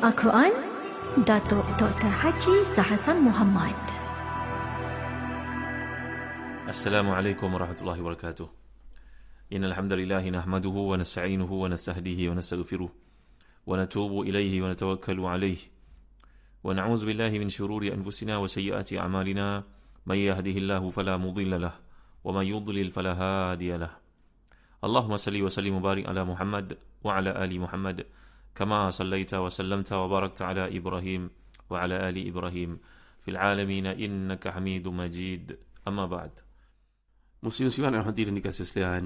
Al-Quran, Datuk Dr. Haji Zahasan Muhammad. Assalamualaikum warahmatullahi wabarakatuh. Innal hamdalillah nahmaduhu wa nasta'inuhu wa nastahdihi wa nastaghfiruh wa natubu ilayhi wa natawakkalu alayhi wa na'udzu billahi min shururi anfusina wa sayyiati a'malina may yahdihillahu fala mudilla lahu wa may yudlil fala hadiya lahu. Allahumma salli wa sallim wa barik ala Muhammad wa ala ali Muhammad kama sallaita wa sallamta wa barakta ala Ibrahim wa ala ali Ibrahim fil alamin innaka Hamidum Majid. Amma ba'd. Muslim-muslimat yang rahmati dan dikasihi sekalian,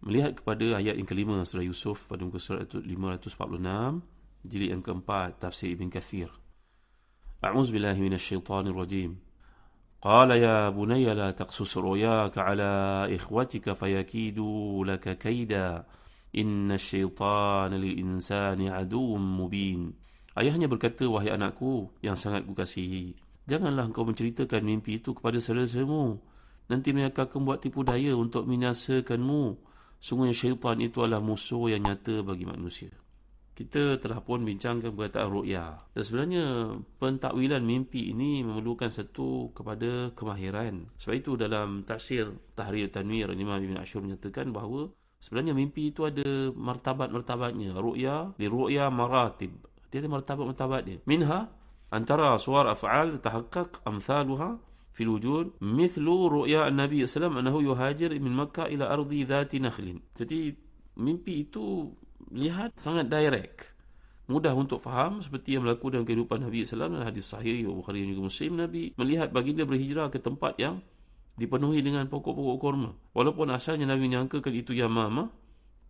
melihat kepada ayat yang kelima surah Yusuf pada muka surat 546, jilid yang keempat, tafsir Ibn Kathir. A'udzu billahi minasyaitonir rajim. Qala ya bunayya la taqsus ru'yaka ala ikhwatika fayakidu laka kaida. Inna syaitana lil insani aduwwum mubin. Ayahnya berkata, wahai anakku yang sangat kukasihi, janganlah engkau menceritakan mimpi itu kepada saudara-saudaramu. Nanti mereka akan buat tipu daya untuk membinasakanmu. Sungguhnya syaitan itu adalah musuh yang nyata bagi manusia. Kita telah pun bincangkan perkataan ru'ya. Dan sebenarnya pentakwilan mimpi ini memerlukan satu kepada kemahiran. Sebab itu dalam tafsir Tahrir Tanwir, Imam Ibn Ashur menyatakan bahawa sebenarnya mimpi itu ada martabat-martabatnya. Ru'ya, di ru'ya maratib. Dia ada martabat-martabat dia. Minha, antara suar af'al tahaqqaq amthaluha fil wujud, mithlu ru'ya an-Nabi SAW annahu yuhajir min Makkah ila ardi dhati nakhlin. Jadi, mimpi itu lihat sangat direct. Mudah untuk faham seperti yang berlaku dalam kehidupan Nabi SAW dalam hadis sahih Bukhari dan juga Muslim. Nabi melihat baginda berhijrah ke tempat yang dipenuhi dengan pokok-pokok kurma. Walaupun asalnya Nabi menyangkakan itu Yamamah,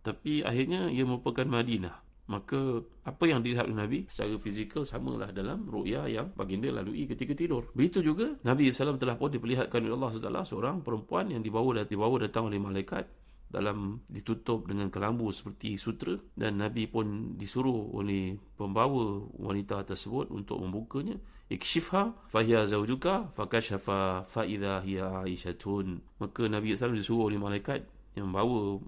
tapi akhirnya ia merupakan Madinah. Maka apa yang dilihat oleh Nabi secara fizikal samalah dalam ru'ya yang baginda lalui ketika tidur. Begitu juga Nabi SAW telah pun diperlihatkan oleh Allah SWT seorang perempuan yang dibawa datang oleh malaikat dalam ditutup dengan kelambu seperti sutera, dan Nabi pun disuruh oleh pembawa wanita tersebut untuk membukanya. Ikshifha fahiya zawjuka fakashafa fa idza hiya Aisyatun. Maka Nabi SAW disuruh oleh malaikat yang membawa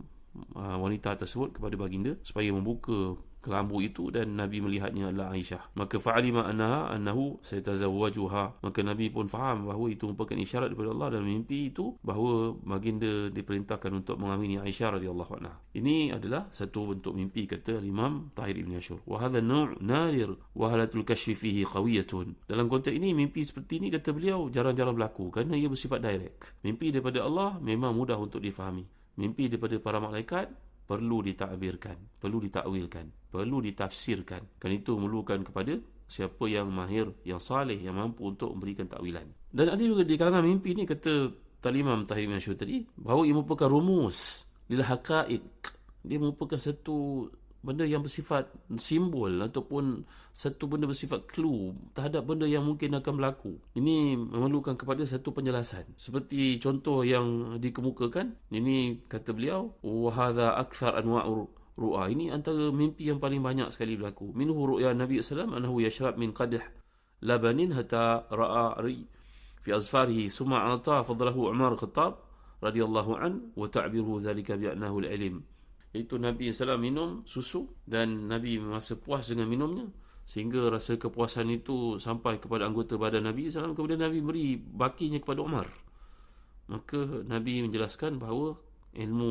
wanita tersebut kepada baginda supaya membuka kelambu itu, dan Nabi melihatnya adalah Aisyah. Maka fa'alima annahu sayatazawwajuha. Maka Nabi pun faham bahawa itu merupakan isyarat daripada Allah dalam mimpi itu bahawa baginda diperintahkan untuk mengamini Aisyah radhiyallahu anha. Ini adalah satu bentuk mimpi, kata Imam Tahir Ibn Ashur. Wa hadha an-naw' nadir wa halatul kashfi fihi qawiyatun. Dalam konteks ini, mimpi seperti ini, kata beliau, jarang-jarang berlaku kerana ia bersifat direct. Mimpi daripada Allah memang mudah untuk difahami. Mimpi daripada para malaikat perlu ditakbirkan, perlu ditakwilkan, perlu ditafsirkan. Kan itu memerlukan kepada siapa yang mahir, yang saleh, yang mampu untuk memberikan takwilan. Dan ada juga di kalangan mimpi ni, kata Imam Tahir Ibn Ashur tadi, bahawa ia merupakan rumus lil haqaiq. Dia merupakan satu benda yang bersifat simbol ataupun satu benda bersifat clue terhadap benda yang mungkin akan berlaku. Ini memerlukan kepada satu penjelasan. Seperti contoh yang dikemukakan, ini kata beliau, wa hadha akthar anwa'ur ru'a. Ini antara mimpi yang paling banyak sekali berlaku. Minhu ru'ya Nabi SAW annahu yashrab min qadh labanin hatta ra'a fi azfarihi summa ata fadlahu Umar Khattab radhiyallahu an wa ta'biruhu dhalika bi annahu al-ilm. Itu Nabi SAW minum susu dan Nabi merasa puas dengan minumnya, sehingga rasa kepuasan itu sampai kepada anggota badan Nabi SAW. Kemudian Nabi beri bakinya kepada Umar. Maka Nabi menjelaskan bahawa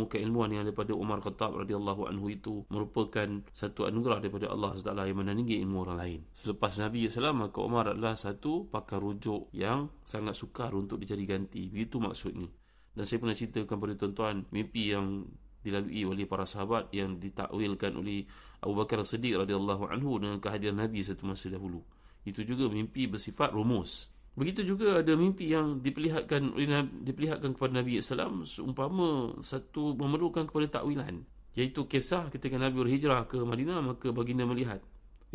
keilmuan yang daripada Umar Khattab radhiyallahu anhu itu merupakan satu anugerah daripada Allah SWT yang menandingi ilmu orang lain. Selepas Nabi SAW, maka Umar adalah satu pakar rujuk yang sangat sukar untuk dicari ganti. Begitu maksudnya. Dan saya pernah ceritakan pada tuan-tuan mimpi yang dilalui oleh para sahabat yang ditakwilkan oleh Abu Bakar As-Siddiq radhiyallahu anhu dengan kehadiran Nabi satu masa dahulu. Itu juga mimpi bersifat rumus. Begitu juga ada mimpi yang diperlihatkan kepada Nabi SAW seumpama satu memerlukan kepada takwilan, iaitu kisah ketika Nabi berhijrah ke Madinah. Maka baginda melihat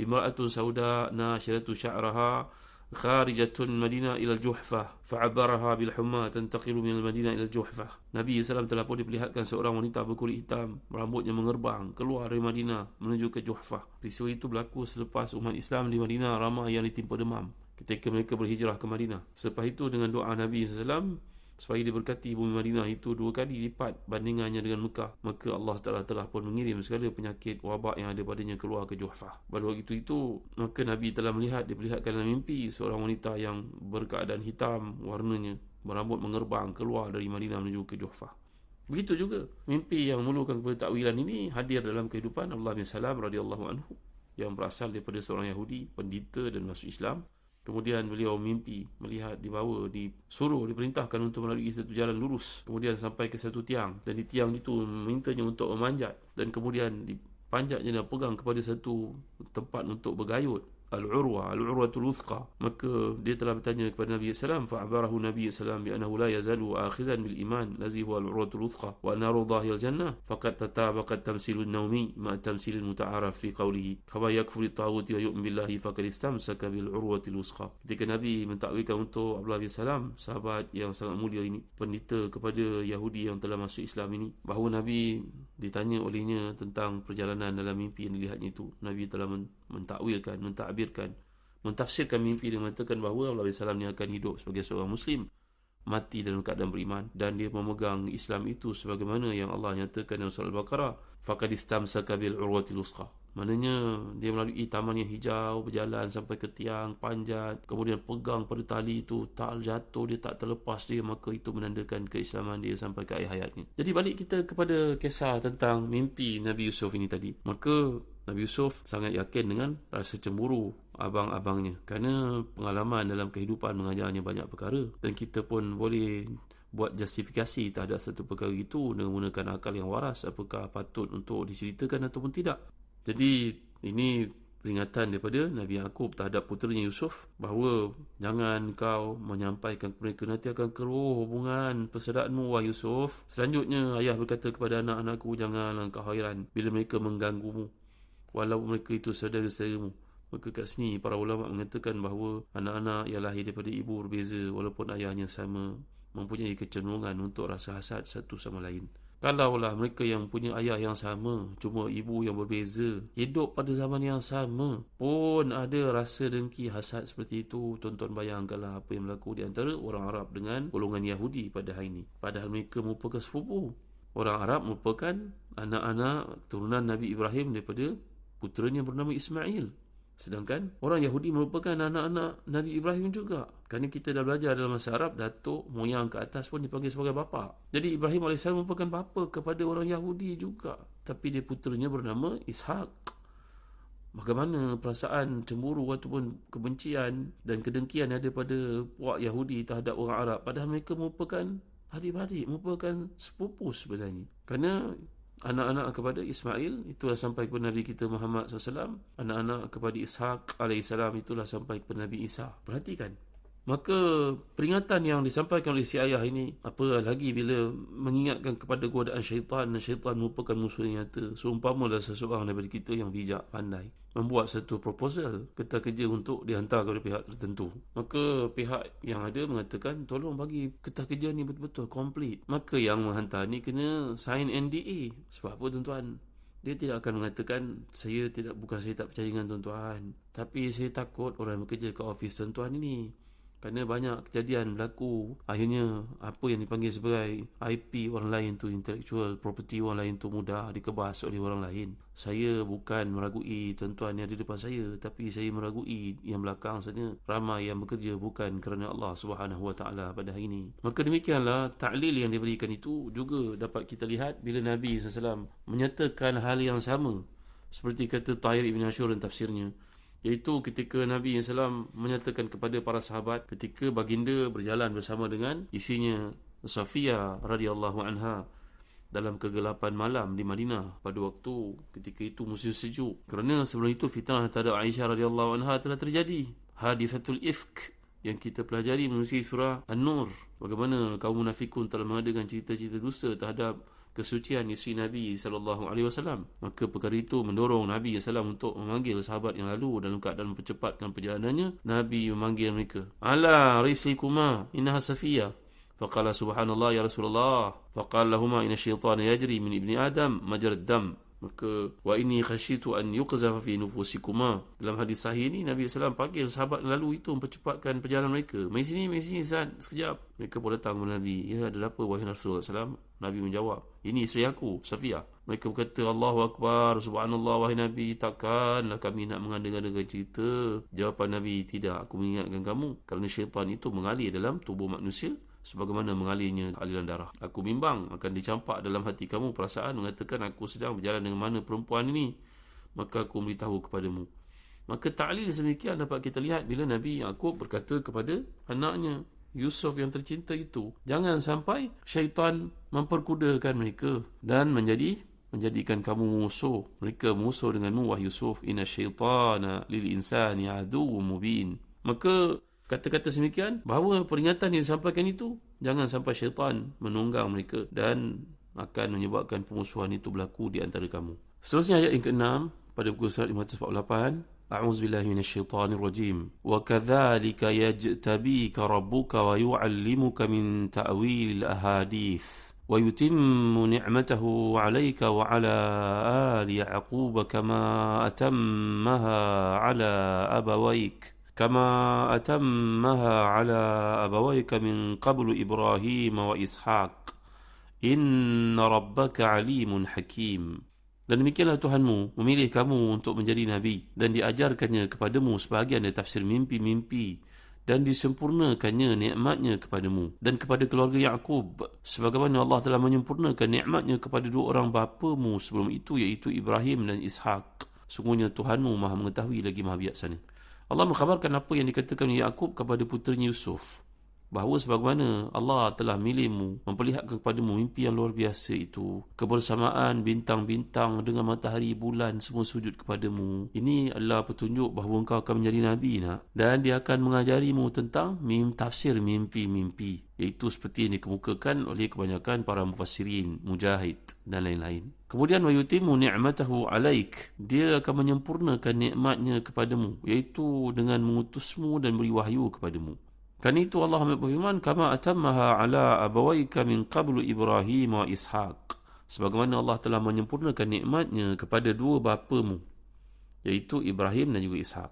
imra'atun sauda nasyiratu sya'raha kharijatun Madinah ila al-Juhfah fa'abaraha bil humma tantaqilu min al-Madinah ila al-Juhfah. Nabi SAW telah pun diperlihatkan seorang wanita berkulit hitam, rambutnya mengerbang, keluar dari Madinah menuju ke Juhfah. Peristiwa itu berlaku selepas umat Islam di Madinah ramai yang ditimpa demam ketika mereka berhijrah ke Madinah. Selepas itu dengan doa Nabi SAW, supaya diberkati bumi Madinah itu 2 kali lipat bandingannya dengan Mekah, maka Allah Ta'ala telah pun mengirim segala penyakit wabak yang ada padanya keluar ke Juhfah. Pada waktu itu maka Nabi telah diperlihatkan dalam mimpi seorang wanita yang berkeadaan hitam warnanya, berambut mengerbang keluar dari Madinah menuju ke Juhfah. Begitu juga mimpi yang memerlukan kepada takwilan ini hadir dalam kehidupan Abdullah bin Salam radhiyallahu anhu yang berasal daripada seorang Yahudi, pendeta dan masuk Islam. Kemudian beliau mimpi melihat diperintahkan untuk melalui satu jalan lurus, kemudian sampai ke satu tiang, dan di tiang itu mintanya untuk memanjat, dan kemudian dipanjatnya dan pegang kepada satu tempat untuk bergayut, al-urwatul wuthqa. Maka dia telah bertanya kepada Nabi sallallahu alaihi wasallam, fa'abarahu Nabi sallallahu alaihi wasallam bi annahu la yazalu akhizan bil iman allazi huwa al-urwatul wuthqa wa naru dhahil jannah faqad tatabaqat tamsilun nawmi ma tamsilil muta'araf fi qawlihi kama yakfur at-taghut wa yu'min billahi faqad istamsaka bil urwatil wuthqa. Ketika Nabi mentakwilkan untuk Abdullah bin Salam, sahabat yang sangat mulia ini, pendeta kepada Yahudi yang telah masuk Islam ini, bahawa Nabi ditanya olehnya tentang perjalanan dalam mimpi yang dilihatnya itu, Nabi telah mentakwilkan, mentafsirkan mimpi dengan mengatakan bahawa Abdullah bin Salam ni akan hidup sebagai seorang Muslim, mati dalam keadaan beriman, dan dia memegang Islam itu sebagaimana yang Allah nyatakan dalam surah Al-Baqarah, faqad istamsaka bil urwatil wuthqa. Maknanya dia melalui taman yang hijau, berjalan sampai ke tiang, panjat, kemudian pegang pada tali itu, tak jatuh, dia tak terlepas dia, maka itu menandakan keislaman dia sampai ke akhir hayatnya. Jadi balik kita kepada kisah tentang mimpi Nabi Yusuf ini tadi. Maka Nabi Yusuf sangat yakin dengan rasa cemburu abang-abangnya, kerana pengalaman dalam kehidupan mengajarnya banyak perkara, dan kita pun boleh buat justifikasi terhadap satu perkara itu dengan menggunakan akal yang waras, apakah patut untuk diceritakan ataupun tidak. Jadi ini peringatan daripada Nabi Yaqub terhadap puteranya Yusuf, bahawa jangan kau menyampaikan kepada mereka, nanti akan keruh hubungan persaudaraan wahai Yusuf. Selanjutnya ayah berkata kepada anak-anakku, janganlah kau hairan bila mereka mengganggumu, walau mereka itu saudara-saudaramu. Maka kat sini para ulama mengatakan bahawa anak-anak yang lahir daripada ibu berbeza walaupun ayahnya sama, mempunyai kecenderungan untuk rasa hasad satu sama lain. Kalaulah mereka yang punya ayah yang sama, cuma ibu yang berbeza, hidup pada zaman yang sama, pun ada rasa dengki, hasad seperti itu, tuan-tuan bayangkanlah apa yang berlaku di antara orang Arab dengan golongan Yahudi pada hari ini. Padahal mereka merupakan sepupu. Orang Arab merupakan anak-anak turunan Nabi Ibrahim daripada puteranya bernama Ismail. Sedangkan orang Yahudi merupakan anak-anak Nabi Ibrahim juga. Kerana kita dah belajar dalam bahasa Arab, datuk moyang ke atas pun dipanggil sebagai bapa. Jadi Ibrahim AS merupakan bapa kepada orang Yahudi juga. Tapi dia puteranya bernama Ishak. Bagaimana perasaan cemburu ataupun kebencian dan kedengkian ada pada puak Yahudi terhadap orang Arab, padahal mereka merupakan adik-beradik, merupakan sepupu sebenarnya. Kerana anak-anak kepada Ismail itulah sampai kepada Nabi kita Muhammad SAW. Anak-anak kepada Ishak AS itulah sampai kepada Nabi Isa. Perhatikan. Maka peringatan yang disampaikan oleh si ayah ini, apa lagi bila mengingatkan kepada godaan syaitan, dan syaitan merupakan musuh yang nyata. Seumpamalah seseorang daripada kita yang bijak, pandai, membuat satu proposal kertas kerja untuk dihantar kepada pihak tertentu. Maka pihak yang ada mengatakan, tolong bagi kertas kerja ni betul-betul komplit. Maka yang menghantar ni kena sign NDA. Sebab apa tuan-tuan? Dia tidak akan mengatakan, bukan saya tak percaya dengan tuan-tuan, tapi saya takut orang yang bekerja ke office tuan-tuan ini. Kerana banyak kejadian berlaku, akhirnya apa yang dipanggil sebagai IP orang lain tu, intellectual property orang lain tu, mudah dikebas oleh orang lain. Saya bukan meragui tuan-tuan yang ada depan saya, tapi saya meragui yang belakang sana. Ramai yang bekerja bukan kerana Allah SWT pada hari ini. Maka demikianlah ta'lil yang diberikan itu juga dapat kita lihat bila Nabi SAW menyatakan hal yang sama seperti kata Tahir Ibn Ashur dan tafsirnya, iaitu ketika Nabi SAW menyatakan kepada para sahabat ketika baginda berjalan bersama dengan isinya Safiyah radhiyallahu anha dalam kegelapan malam di Madinah pada waktu ketika itu musim sejuk. Kerana sebelum itu fitnah terhadap Aisyah radhiyallahu anha telah terjadi. Hadithatul Ifk yang kita pelajari menerusi surah An-Nur, bagaimana kaum munafikun telah mengadakan cerita-cerita dusta terhadap kesucian isteri Nabi SAW. Maka perkara itu mendorong Nabi SAW untuk memanggil sahabat yang lalu dalam keadaan mempercepatkan perjalanannya. Nabi memanggil mereka, ala rislikuma innaha Safiyah. Faqala subhanallah ya Rasulullah. Faqala lahuma inna syaitana yajri min ibni Adam majrad dam. Maka wa inni khasyitu an yuqzafa fi nufusikuma. Dalam hadis sahih ni Nabi SAW panggil sahabat lalu itu mempercepatkan perjalanan mereka. Mari sini Sa'ad, sekejap. Mereka pun datang kepada Nabi. Ya, ada apa wahai Rasulullah SAW? Nabi menjawab, ini isteri aku, Safiyah. Mereka berkata, Allahu Akbar, subhanallah wahai Nabi, takkanlah kami nak mengada-ngadakan cerita. Jawapan Nabi, tidak, aku mengingatkan kamu kerana syaitan itu mengalir dalam tubuh manusia sebagaimana mengalirnya aliran darah. Aku bimbang akan dicampak dalam hati kamu perasaan mengatakan aku sedang berjalan dengan mana perempuan ini, maka aku memberitahu kepadamu. Maka ta'lil sedemikian dapat kita lihat bila Nabi Yaqub berkata kepada anaknya Yusuf yang tercinta itu, jangan sampai syaitan memperkudakan mereka dan menjadikan kamu musuh. Mereka musuh denganmu wahai Yusuf. Inna syaitana lil insani aduwwum mubin. Maka kata-kata semikian, bahawa peringatan yang disampaikan itu jangan sampai syaitan menunggang mereka dan akan menyebabkan pemusuhan itu berlaku di antara kamu. Seterusnya ayat yang ke-6 pada buku surat 548. A'udzubillahi minasyaitanir rajim. Wa kadzalika yajtabika rabbuka wa yu'allimuka min ta'wilil ahadits wa yutimmu ni'matahu 'alaika wa 'ala ali ya'qub kama atammaha 'ala abawayk كما أتمها على أبويك من قبل إبراهيم وإسحاق إن ربك عليم حكيم. Dan demikianlah Tuhanmu memilih kamu untuk menjadi Nabi dan diajarkannya kepadamu sebahagian dari tafsir mimpi-mimpi dan disempurnakannya nikmatnya kepadamu dan kepada keluarga Yaqub sebagaimana Allah telah menyempurnakan nikmatnya kepada dua orang bapamu sebelum itu, iaitu Ibrahim dan Ishak. Sungguhnya Tuhanmu Maha mengetahui lagi Maha bijaksana. Allah mengkhabarkan apa yang dikatakan Yaqub kepada puteranya Yusuf, bahawa sebagaimana Allah telah milihmu, memperlihatkan kepadamu mimpi yang luar biasa itu, kebersamaan bintang-bintang dengan matahari, bulan semua sujud kepadamu. Ini adalah petunjuk bahawa engkau akan menjadi Nabi, nak. Dan dia akan mengajarimu tentang tafsir mimpi-mimpi, iaitu seperti yang dikemukakan oleh kebanyakan para mufassirin, Mujahid dan lain-lain. Kemudian wa yutimmu ni'matahu 'alaik, dia akan menyempurnakan nikmatnya kepadamu, iaitu dengan mengutusmu dan beri wahyu kepadamu. Kan itu Allah berfirman, kama atammaha 'ala abawayka min qablu Ibrahim wa Ishaq, sebagaimana Allah telah menyempurnakan nikmatnya kepada dua bapamu, iaitu Ibrahim dan juga Ishaq.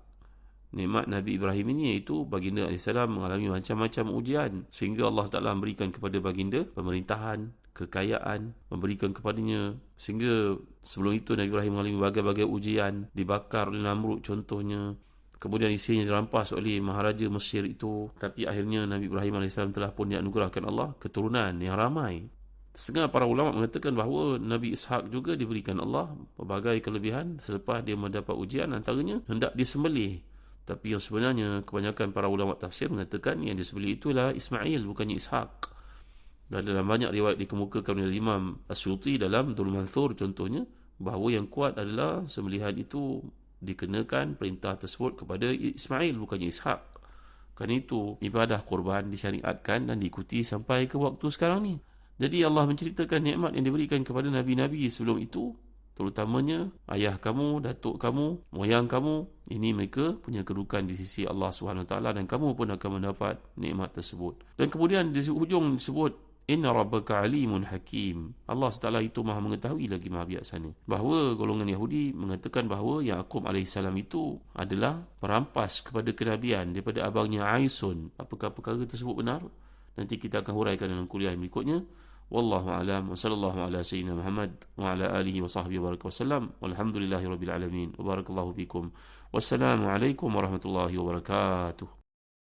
Nikmat Nabi Ibrahim ini iaitu baginda AS mengalami macam-macam ujian sehingga Allah Taala memberikan kepada baginda pemerintahan, kekayaan, memberikan kepadanya, sehingga sebelum itu Nabi Ibrahim mengalami berbagai-bagai ujian, dibakar oleh Namrud contohnya, kemudian isinya dirampas oleh Maharaja Mesir itu, tapi akhirnya Nabi Ibrahim AS telah pun dianugerahkan Allah keturunan yang ramai. Setengah para ulama mengatakan bahawa Nabi Ishak juga diberikan Allah berbagai kelebihan selepas dia mendapat ujian, antaranya hendak disembelih. Tapi yang sebenarnya kebanyakan para ulama tafsir mengatakan yang disembelih itulah Ismail, bukannya Ishak. Dan dalam banyak riwayat dikemukakan oleh Imam As-Suyuti dalam Durrul Mansur contohnya, bahawa yang kuat adalah sembelihan itu dikenakan perintah tersebut kepada Ismail, bukannya Ishak. Kerana itu ibadah korban disyariatkan dan diikuti sampai ke waktu sekarang ni. Jadi Allah menceritakan nikmat yang diberikan kepada Nabi-Nabi sebelum itu, terutamanya ayah kamu, datuk kamu, moyang kamu. Ini mereka punya kedudukan di sisi Allah SWT dan kamu pun akan mendapat nikmat tersebut. Dan kemudian di hujung disebut, Inna rabbaka alimun hakim. Allah SWT itu maha mengetahui lagi maha bijaksana. Bahawa golongan Yahudi mengatakan bahawa Yaqub AS itu adalah perampas kepada kenabian daripada abangnya Aisun. Apakah perkara tersebut benar? Nanti kita akan huraikan dalam kuliah berikutnya. Wallahu a'lam wa sallallahu ala sayyidina Muhammad wa ala alihi wa sahbihi wa wasallam. Walhamdulillahi rabbil alamin. Wa barakallahu fikum. Wassalamu alaikum warahmatullahi wabarakatuh.